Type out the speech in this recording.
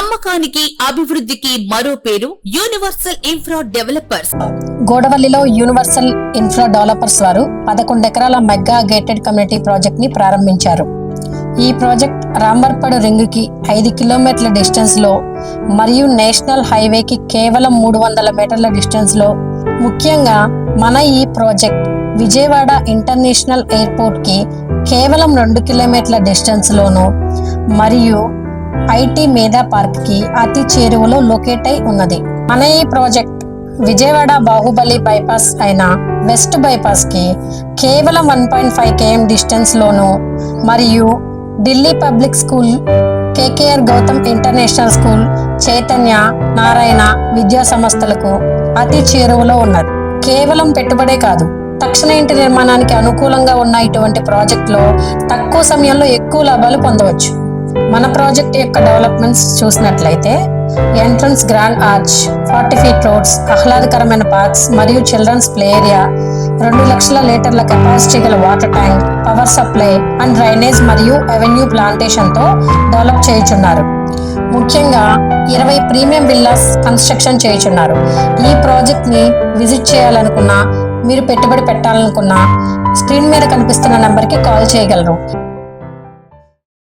నమ్మకానికి అభివృద్ధికి మరో పేరు యూనివర్సల్ ఇన్ఫ్రా డెవలపర్స్. గోడవల్లిలో యూనివర్సల్ ఇన్ఫ్రా డెవలపర్స్ వారు 11 ఎకరాల మెగా గేటెడ్ కమ్యూనిటీ ప్రాజెక్ట్ ని ప్రారంభించారు. ఈ ప్రాజెక్ట్ రాంబర్పడు రింగ్ కి 5 కిలోమీటర్ల డిస్టెన్స్ లో మరియు నేషనల్ హైవేకి కేవలం 300 మీటర్ల డిస్టెన్స్ లో. ముఖ్యంగా మన ఈ ప్రాజెక్ట్ విజయవాడ ఇంటర్నేషనల్ ఎయిర్పోర్ట్ కి కేవలం 2 కిలోమీటర్ల డిస్టెన్స్ లోను మరియు ఐటీ మేధా పార్క్ కి అతి చేరువలో లొకేట్ అయి ఉన్నది. మన ఈ ప్రాజెక్ట్ విజయవాడ బాహుబలి బైపాస్ అయిన వెస్ట్ బైపాస్ కి కేవలం 1.5 km డిస్టెన్స్ లోను మరియు Delhi public school, KKR Gautam international school, Chaitanya, Narayana విద్యా సంస్థలకు అతి చేరువలో ఉన్నది. కేవలం పెట్టుబడే కాదు, తక్షణ ఇంటి నిర్మాణానికి అనుకూలంగా ఉన్న ఇటువంటి ప్రాజెక్టులో తక్కువ సమయంలో ఎక్కువ లాభాలు పొందవచ్చు. మన ప్రాజెక్ట్ యొక్క డెవలప్మెంట్స్ చూసినట్లయితే entrance grand arch, 40 feet roads, ఆహ్లాదకరమైన పార్క్స్ మరియు చిల్డ్రన్స్ ప్లే ఏరియా, 2 లక్షల లీటర్ల కెపాసిటీ గల water tank, power supply and drainage మరియు అవెన్యూ ప్లాంటేషన్ తో డెవలప్ చేయుచున్నారు. ముఖ్యంగా 20 ప్రీమియం విల్లాస్ కన్స్ట్రక్షన్ చేయుచున్నారు. ఈ ప్రాజెక్ట్ ని విజిట్ చేయాలనుకున్నా, మీరు పెట్టుబడి పెట్టాలనుకున్నా స్క్రీన్ మీద కనిపిస్తున్న నెంబర్కి కాల్ చేయగలరు.